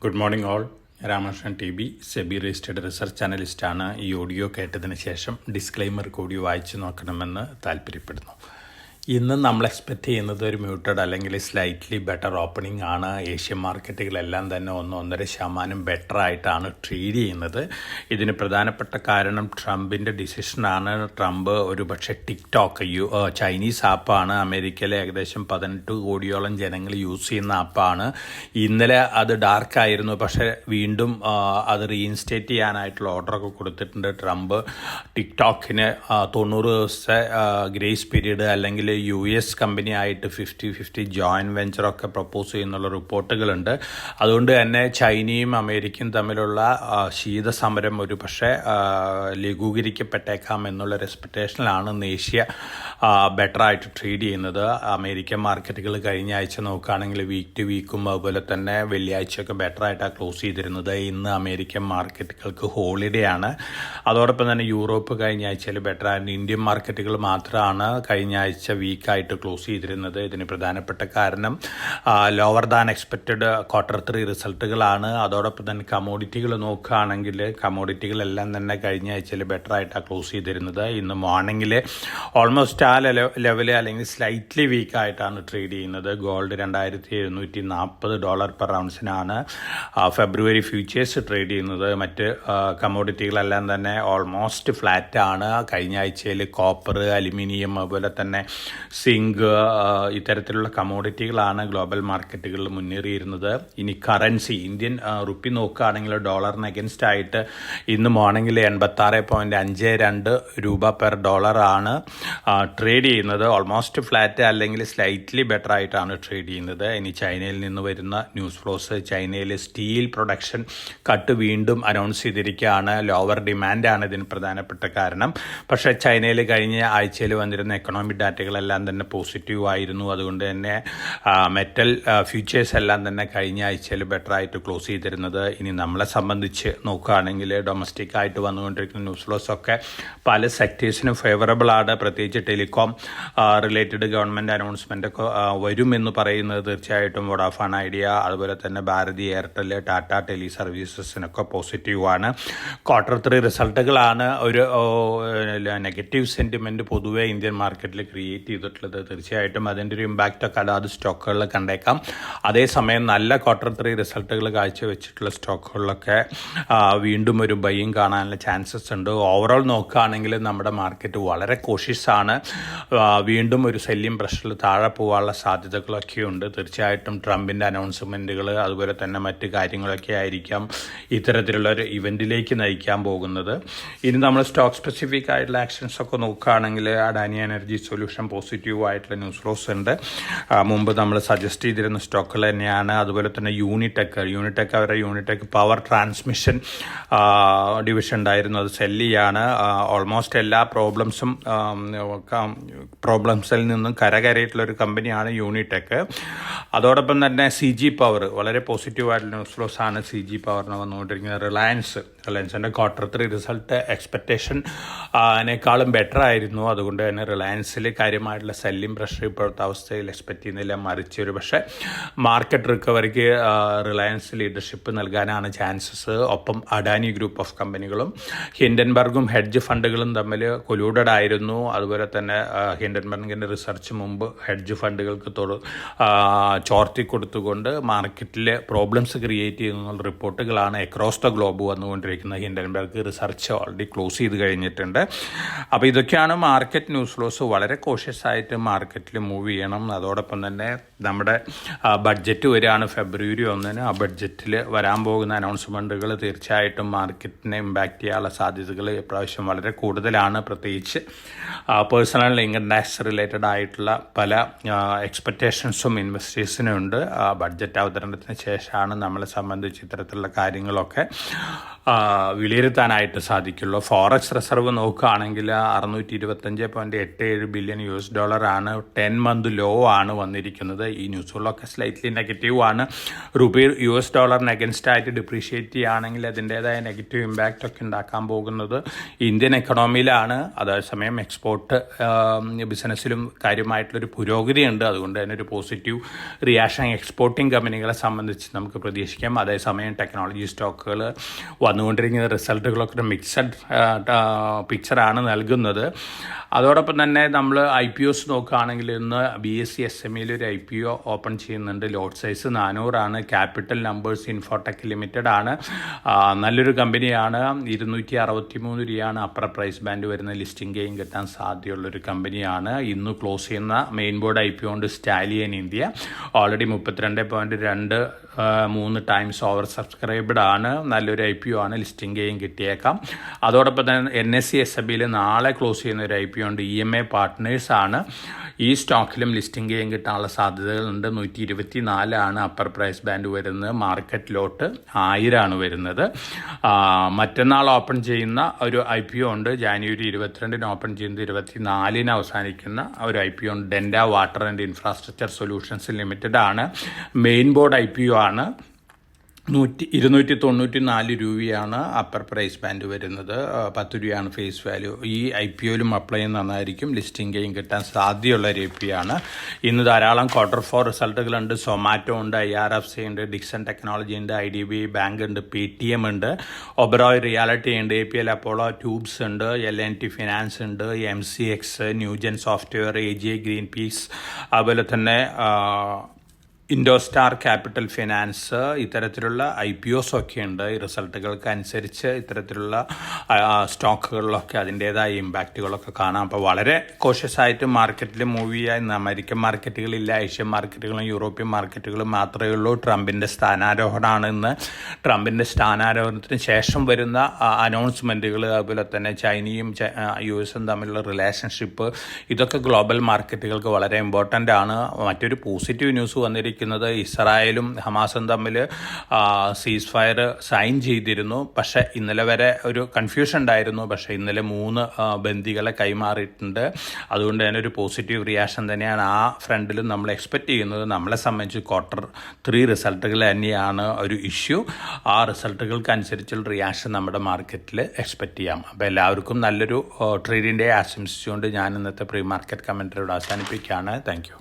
Good morning all. Ramakrishnan T B, SEBI registered research അനലിസ്റ്റാണ്. ഈ audio കേട്ടതിന് ശേഷം ഡിസ്ക്ലെയിമർ കൂടി വായിച്ചു നോക്കണമെന്ന് താല്പര്യപ്പെടുന്നു. ഇന്ന് നമ്മൾ എക്സ്പെക്റ്റ് ചെയ്യുന്നത് ഒരു മ്യൂട്ടഡ് അല്ലെങ്കിൽ സ്ലൈറ്റ്ലി ബെറ്റർ ഓപ്പണിംഗ് ആണ്. ഏഷ്യൻ മാർക്കറ്റുകളെല്ലാം തന്നെ 1-1.5% ബെറ്റർ ആയിട്ടാണ് ട്രേഡ് ചെയ്യുന്നത്. ഇതിന് പ്രധാനപ്പെട്ട കാരണം ട്രംപിൻ്റെ ഡിസിഷനാണ്. ട്രംപ് ഒരു പക്ഷേ ടിക്ടോക്ക് ചൈനീസ് ആപ്പാണ്. അമേരിക്കയിലെ ഏകദേശം 18 കോടിയോളം ജനങ്ങൾ യൂസ് ചെയ്യുന്ന ആപ്പാണ്. ഇന്നലെ അത് ഡാർക്കായിരുന്നു, പക്ഷേ വീണ്ടും അത് റീഇൻസ്റ്റേറ്റ് ചെയ്യാനായിട്ടുള്ള ഓർഡറൊക്കെ കൊടുത്തിട്ടുണ്ട് ട്രംപ്. ടിക്ടോക്കിന് 90 ദിവസത്തെ ഗ്രേസ് പീരീഡ് അല്ലെങ്കിൽ US കമ്പനിയായിട്ട് 50-50 ജോയിൻറ്റ് വെഞ്ചറൊക്കെ പ്രപ്പോസ് ചെയ്യുന്നുള്ള റിപ്പോർട്ടുകളുണ്ട്. അതുകൊണ്ട് തന്നെ ചൈനയും അമേരിക്കയും തമ്മിലുള്ള ശീതസമരം ഒരു പക്ഷേ ലഘൂകരിക്കപ്പെട്ടേക്കാം എന്നുള്ള എക്സ്പെക്റ്റേഷനിലാണ് ഏഷ്യ ബെറ്ററായിട്ട് ട്രേഡ് ചെയ്യുന്നത്. അമേരിക്കൻ മാർക്കറ്റുകൾ കഴിഞ്ഞ ആഴ്ച നോക്കുകയാണെങ്കിൽ വീക്ക് ടു വീക്കും അതുപോലെ തന്നെ വെള്ളിയാഴ്ചയൊക്കെ ബെറ്ററായിട്ടാണ് ക്ലോസ് ചെയ്തിരുന്നത്. ഇന്ന് അമേരിക്കൻ മാർക്കറ്റുകൾക്ക് ഹോളിഡേ ആണ്. അതോടൊപ്പം തന്നെ യൂറോപ്പ് കഴിഞ്ഞ ആഴ്ചയിൽ ബെറ്ററായിരുന്നു. ഇന്ത്യൻ മാർക്കറ്റുകൾ മാത്രമാണ് കഴിഞ്ഞ ആഴ്ച വീക്കായിട്ട് ക്ലോസ് ചെയ്തിരുന്നത്. ഇതിന് പ്രധാനപ്പെട്ട കാരണം ലോവർ ദാൻ എക്സ്പെക്റ്റഡ് Q3 റിസൾട്ടുകളാണ്. അതോടൊപ്പം തന്നെ കമോഡിറ്റികൾ നോക്കുകയാണെങ്കിൽ കമോഡിറ്റികളെല്ലാം തന്നെ കഴിഞ്ഞ ആഴ്ചയിൽ ബെറ്ററായിട്ടാണ് ക്ലോസ് ചെയ്തിരുന്നത്. ഇന്ന് മോർണിംഗിൽ ഓൾമോസ്റ്റ് ആ ലെവല് അല്ലെങ്കിൽ സ്ലൈറ്റ്ലി വീക്കായിട്ടാണ് ട്രേഡ് ചെയ്യുന്നത്. ഗോൾഡ് $2,740 പെർ ഔൺസിനാണ് ഫെബ്രുവരി ഫ്യൂച്ചേഴ്സ് ട്രേഡ് ചെയ്യുന്നത്. മറ്റ് കമോഡിറ്റികളെല്ലാം തന്നെ ഓൾമോസ്റ്റ് ഫ്ലാറ്റ് ആണ്. കഴിഞ്ഞ ആഴ്ചയിൽ കോപ്പർ, അലുമിനിയം, അതുപോലെ തന്നെ സിങ്ക്, ഇത്തരത്തിലുള്ള കമോഡിറ്റികളാണ് ഗ്ലോബൽ മാർക്കറ്റുകളിൽ മുന്നേറിയിരുന്നത്. ഇനി കറൻസി ഇന്ത്യൻ റുപ്പി നോക്കുകയാണെങ്കിൽ ഡോളറിന് അഗൻസ്റ്റ് ആയിട്ട് ഇന്ന് മോർണിംഗിൽ 86.52 രൂപ പെർ ഡോളറാണ് ട്രേഡ് ചെയ്യുന്നത്. ഓൾമോസ്റ്റ് ഫ്ലാറ്റ് അല്ലെങ്കിൽ സ്ലൈറ്റ്ലി ബെറ്റർ ആയിട്ടാണ് ട്രേഡ് ചെയ്യുന്നത്. ഇനി ചൈനയിൽ നിന്ന് വരുന്ന ന്യൂസ് ഫ്ലോസ്, ചൈനയിൽ സ്റ്റീൽ പ്രൊഡക്ഷൻ കട്ട് വീണ്ടും അനൗൺസ് ചെയ്തിരിക്കുകയാണ്. ലോവർ ഡിമാൻഡാണ് ഇതിന് പ്രധാനപ്പെട്ട കാരണം. പക്ഷേ ചൈനയിൽ കഴിഞ്ഞ ആഴ്ചയിൽ വന്നിരുന്ന എക്കണോമിക് ഡാറ്റകളെല്ലാം തന്നെ പോസിറ്റീവ് ആയിരുന്നു. അതുകൊണ്ട് തന്നെ മെറ്റൽ ഫ്യൂച്ചേഴ്സ് എല്ലാം തന്നെ കഴിഞ്ഞ ആഴ്ചയിൽ ബെറ്ററായിട്ട് ക്ലോസ് ചെയ്തിരുന്നത്. ഇനി നമ്മളെ സംബന്ധിച്ച് നോക്കുകയാണെങ്കിൽ ഡൊമസ്റ്റിക് ആയിട്ട് വന്നുകൊണ്ടിരിക്കുന്ന ന്യൂസ് ഫ്ലോസ് ഒക്കെ പല സെക്ടേഴ്സിനും ഫേവറബിൾ ആണ്. പ്രത്യേകിച്ച് ടെലികോം റിലേറ്റഡ് ഗവൺമെൻറ് അനൗൺസ്മെൻ്റ് ഒക്കെ വരുമെന്ന് പറയുന്നത് തീർച്ചയായിട്ടും വോഡാഫോൺ ഐഡിയ, അതുപോലെ തന്നെ ഭാരതി എയർടെൽ, ടാറ്റ ടെലി സർവീസസിനൊക്കെ പോസിറ്റീവാണ്. Q3 റിസൾട്ടുകളാണ് ഒരു നെഗറ്റീവ് സെൻറ്റിമെൻറ്റ് പൊതുവേ ഇന്ത്യൻ മാർക്കറ്റിൽ ക്രിയേറ്റ് ചെയ്തിട്ടുള്ളത്. തീർച്ചയായിട്ടും അതിൻ്റെ ഒരു ഇമ്പാക്റ്റ് ഒക്കെ അതാത് സ്റ്റോക്കുകളിൽ കണ്ടേക്കാം. അതേസമയം നല്ല Q3 റിസൾട്ടുകൾ കാഴ്ചവെച്ചിട്ടുള്ള സ്റ്റോക്കുകളിലൊക്കെ വീണ്ടും ഒരു ബൈയിങ് കാണാനുള്ള ചാൻസസ് ഉണ്ട്. ഓവറോൾ നോക്കുകയാണെങ്കിൽ നമ്മുടെ മാർക്കറ്റ് വളരെ കോഷ്യസ് ആണ്. വീണ്ടും ഒരു സെല്ലിംഗ് പ്രഷറിൽ താഴെ പോകാനുള്ള സാധ്യതകളൊക്കെ ഉണ്ട്. തീർച്ചയായിട്ടും ട്രംപിൻ്റെ അനൗൺസ്മെൻറ്റുകൾ അതുപോലെ തന്നെ മറ്റ് കാര്യങ്ങളൊക്കെ ആയിരിക്കാം ഇത്തരത്തിലുള്ള ഒരു ഇവൻറ്റിലേക്ക് നയിക്കാൻ പോകുന്നത്. ഇനി നമ്മൾ സ്റ്റോക്ക് സ്പെസിഫിക് ആയിട്ടുള്ള ആക്ഷൻസ് ഒക്കെ നോക്കുകയാണെങ്കിൽ അഡാനി എനർജി സൊല്യൂഷൻ പോസിറ്റീവ് ആയിട്ടുള്ള ന്യൂസ് ഫ്ലോസ് ഉണ്ട്. മുമ്പ് നമ്മൾ സജസ്റ്റ് ചെയ്തിരുന്ന സ്റ്റോക്കുകൾ തന്നെയാണ്. അതുപോലെ തന്നെ യൂണിടെക് അവരുടെ യൂണിടെക് പവർ ട്രാൻസ്മിഷൻ ഡിവിഷൻ ഉണ്ടായിരുന്നു, അത് സെല്ലിയാണ്. ഓൾമോസ്റ്റ് എല്ലാ പ്രോബ്ലംസിൽ നിന്നും കരകയറിയിട്ടുള്ളൊരു കമ്പനിയാണ് യൂണിടെക്. അതോടൊപ്പം തന്നെ CG പവർ വളരെ പോസിറ്റീവായിട്ടുള്ള ന്യൂസ് ഫ്ലോസ് ആണ് CG പവറിന് വന്നുകൊണ്ടിരിക്കുന്നത്. റിലയൻസിൻ്റെ Q3 റിസൾട്ട് എക്സ്പെക്റ്റേഷനേക്കാളും ബെറ്റർ ആയിരുന്നു. അതുകൊണ്ട് തന്നെ റിലയൻസിൽ കാര്യമായിട്ടുള്ള സെല്ലിംഗ് പ്രഷർ ഇപ്പോഴത്തെ അവസ്ഥയിൽ എക്സ്പെക്റ്റ് ചെയ്യുന്നില്ല. മറിച്ച് ഒരു പക്ഷേ മാർക്കറ്റ് റിക്കവറിക്ക് റിലയൻസ് ലീഡർഷിപ്പ് നൽകാനാണ് ചാൻസസ്. ഒപ്പം അഡാനി ഗ്രൂപ്പ് ഓഫ് കമ്പനികളും ഹിൻഡൻബർഗും ഹെഡ്ജ് ഫണ്ടുകളും തമ്മിൽ കൊലൂഡഡ് ആയിരുന്നു. അതുപോലെ തന്നെ ഹിൻഡൻബർഗിൻ്റെ റിസർച്ച് മുമ്പ് ഹെഡ്ജ് ഫണ്ടുകൾക്ക് ചോർത്തി കൊടുത്തുകൊണ്ട് മാർക്കറ്റിൽ പ്രോബ്ലംസ് ക്രിയേറ്റ് ചെയ്യുന്ന റിപ്പോർട്ടുകളാണ് അക്രോസ് ദ ഗ്ലോബ് വന്നുകൊണ്ടിരിക്കുന്നത്. ഹിൻഡൻബർഗ് റിസർച്ച് ഓൾറെഡി ക്ലോസ് ചെയ്ത് കഴിഞ്ഞിട്ടുണ്ട്. അപ്പോൾ ഇതൊക്കെയാണ് മാർക്കറ്റ് ന്യൂസ് ഫ്ലോസ്. വളരെ കോഷ്യസ് ആയിട്ട് മാർക്കറ്റിൽ മൂവ് ചെയ്യണം. അതോടൊപ്പം തന്നെ നമ്മുടെ ബഡ്ജറ്റ് വരികയാണ് ഫെബ്രുവരി 1-ന്. ആ ബഡ്ജറ്റിൽ വരാൻ പോകുന്ന അനൗൺസ്മെൻറ്റുകൾ തീർച്ചയായിട്ടും മാർക്കറ്റിനെ ഇമ്പാക്റ്റ് ചെയ്യാനുള്ള സാധ്യതകൾ ഇപ്രാവശ്യം വളരെ കൂടുതലാണ്. പ്രത്യേകിച്ച് പേഴ്സണൽ ഇൻകം ടാക്സ് റിലേറ്റഡ് ആയിട്ടുള്ള പല എക്സ്പെക്റ്റേഷൻസും ഇൻവെസ്റ്റേഴ്സിനുണ്ട്. ബഡ്ജറ്റ് അവതരണത്തിന് ശേഷമാണ് നമ്മളെ സംബന്ധിച്ച് ഇത്തരത്തിലുള്ള കാര്യങ്ങളൊക്കെ വിലയിരുത്താനായിട്ട് സാധിക്കുള്ളൂ. ഫോറക്സ് റിസർവ് നോക്കുകയാണെങ്കിൽ $625.87 ബില്യൺ ആണ്. 10 മന്ത് ലോ ആണ് വന്നിരിക്കുന്നത്. ഈ ന്യൂസുകളൊക്കെ സ്ലൈറ്റ്ലി നെഗറ്റീവ് ആണ്. റുപ്പി $ന് അഗൻസ്റ്റ് ആയിട്ട് ഡിപ്രീഷിയേറ്റ് ചെയ്യുകയാണെങ്കിൽ അതിൻ്റേതായ നെഗറ്റീവ് ഇമ്പാക്റ്റ് ഒക്കെ ഉണ്ടാക്കാൻ പോകുന്നത് ഇന്ത്യൻ എക്കണോമിയിലാണ്. അതേസമയം എക്സ്പോർട്ട് ബിസിനസ്സിലും കാര്യമായിട്ടുള്ളൊരു പുരോഗതിയുണ്ട്. അതുകൊണ്ട് തന്നെ ഒരു പോസിറ്റീവ് റിയാക്ഷൻ എക്സ്പോർട്ടിംഗ് കമ്പനികളെ സംബന്ധിച്ച് നമുക്ക് പ്രതീക്ഷിക്കാം. അതേസമയം ടെക്നോളജി സ്റ്റോക്കുകൾ വന്നുകൊണ്ടിരിക്കുന്ന റിസൾട്ടുകളൊക്കെ മിക്സഡ് പിക്ചറാണ് നൽകുന്നത്. അതോടൊപ്പം തന്നെ നമ്മൾ IPOs നോക്കുകയാണെങ്കിൽ ഇന്ന് BSE SMEയിൽ ഒരു IPO ഓപ്പൺ ചെയ്യുന്നുണ്ട്. Lot size 400 Capital Numbers Infotech Limited ആണ്. നല്ലൊരു കമ്പനിയാണ്. 263 രൂപയാണ് അപ്പർ പ്രൈസ് ബാൻഡ് വരുന്ന. ലിസ്റ്റിംഗ് ഗെയിൻ കിട്ടാൻ സാധ്യതയുള്ളൊരു കമ്പനിയാണ്. ഇന്ന് ക്ലോസ് ചെയ്യുന്ന മെയിൻ ബോർഡ് IPO ഉണ്ട് Stallion India. Already 32.23 times over subscribed ആണ്. നല്ലൊരു IPO ആണ്. ലിസ്റ്റിംഗ് ഗെയിൻ കിട്ടിയേക്കാം. അതോടൊപ്പം തന്നെ NSE SBയിൽ നാളെ ക്ലോസ് ചെയ്യുന്ന ഒരു IPO ഉണ്ട്. EMA പാർട്ട്നേഴ്സ് ആണ്. ഈ സ്റ്റോക്കിലും ലിസ്റ്റിംഗ് ഗെയിൻ കിട്ടാനുള്ള സാധ്യതകളുണ്ട്. 124 അപ്പർ പ്രൈസ് ബാൻഡ് വരുന്നത്. മാർക്കറ്റ് ലോട്ട് 1000 ആണ് വരുന്നത്. മറ്റന്നാൾ ഓപ്പൺ ചെയ്യുന്ന ഒരു IPO ഉണ്ട്. ജാനുവരി 22 ഓപ്പൺ ചെയ്യുന്നത്. 24 അവസാനിക്കുന്ന ഒരു IPO ഉണ്ട്. Denta Water and Infrastructure Solutions Limited ആണ്. മെയിൻ ബോർഡ് IPO ആണ്. 294 രൂപയാണ് അപ്പർ പ്രൈസ് ബാൻഡ് വരുന്നത്. 10 രൂപയാണ് ഫേസ് വാല്യൂ. ഈ IPOയിലും അപ്ലൈ ചെയ്യുന്നതായിരിക്കും. ലിസ്റ്റിംഗ് ഗെയിൻ കിട്ടാൻ സാധ്യതയുള്ള ഒരു IPO ആണ്. ഇന്ന് ധാരാളം Q4 റിസൾട്ടുകളുണ്ട്. സൊമാറ്റോ ഉണ്ട്, IRFC ഉണ്ട്, ഡിക്സൺ ടെക്നോളജി ഉണ്ട്, IDB ബാങ്ക് ഉണ്ട്, PTM ഉണ്ട്, ഒബറോയ് റിയാലിറ്റി ഉണ്ട്, APL അപ്പോളോ ട്യൂബ്സ് ഉണ്ട്, L&T ഫിനാൻസ് ഉണ്ട്, MCX, new gen software, AGI green peas, അതുപോലെ തന്നെ ഇൻഡോസ്റ്റാർ ക്യാപിറ്റൽ ഫിനാൻസ്, ഇത്തരത്തിലുള്ള IPOs ഒക്കെ ഉണ്ട്. ഈ റിസൾട്ടുകൾക്ക് അനുസരിച്ച് ഇത്തരത്തിലുള്ള സ്റ്റോക്കുകളിലൊക്കെ അതിൻ്റേതായ ഇമ്പാക്റ്റുകളൊക്കെ കാണാം. അപ്പോൾ വളരെ കോഷ്യസ് ആയിട്ട് മാർക്കറ്റിൽ മൂവ് ചെയ്യുക. ഇന്ന് അമേരിക്കൻ മാർക്കറ്റുകളില്ല, ഏഷ്യൻ മാർക്കറ്റുകളും യൂറോപ്യൻ മാർക്കറ്റുകളും മാത്രമേ ഉള്ളൂ. ട്രംപിൻ്റെ സ്ഥാനാരോഹണമാണ് ഇന്ന്. ട്രംപിൻ്റെ സ്ഥാനാരോഹണത്തിന് ശേഷം വരുന്ന അനൗൺസ്മെൻറ്റുകൾ, അതുപോലെ തന്നെ ചൈനയും US തമ്മിലുള്ള റിലേഷൻഷിപ്പ്, ഇതൊക്കെ ഗ്ലോബൽ മാർക്കറ്റുകൾക്ക് വളരെ ഇമ്പോർട്ടൻ്റ് ആണ്. മറ്റൊരു പോസിറ്റീവ് ന്യൂസ് വന്നിരിക്കുന്നത് ഇസ്രായേലും ഹമാസും തമ്മിൽ സീസ് ഫയർ സൈൻ ചെയ്തിരുന്നു. പക്ഷേ ഇന്നലെ വരെ ഒരു കൺഫ്യൂഷൻ ഉണ്ടായിരുന്നു. പക്ഷേ ഇന്നലെ 3 ബന്ദികളെ കൈമാറിയിട്ടുണ്ട്. അതുകൊണ്ട് തന്നെ ഒരു പോസിറ്റീവ് റിയാക്ഷൻ തന്നെയാണ് ആ ഫ്രണ്ടിലും നമ്മൾ എക്സ്പെക്റ്റ് ചെയ്യുന്നത്. നമ്മളെ സംബന്ധിച്ച് Q3 റിസൾട്ടുകൾ തന്നെയാണ് ഒരു ഇഷ്യൂ. ആ റിസൾട്ടുകൾക്ക് അനുസരിച്ചുള്ള റിയാക്ഷൻ നമ്മുടെ മാർക്കറ്റിൽ എക്സ്പെക്റ്റ് ചെയ്യാം. അപ്പോൾ എല്ലാവർക്കും നല്ലൊരു ട്രേഡിംഗ് ഡേ ആശംസിച്ചുകൊണ്ട് ഞാൻ ഇന്നത്തെ പ്രീ മാർക്കറ്റ് കമൻറ്ററിയോട് അവസാനിപ്പിക്കുകയാണ്. Thank you.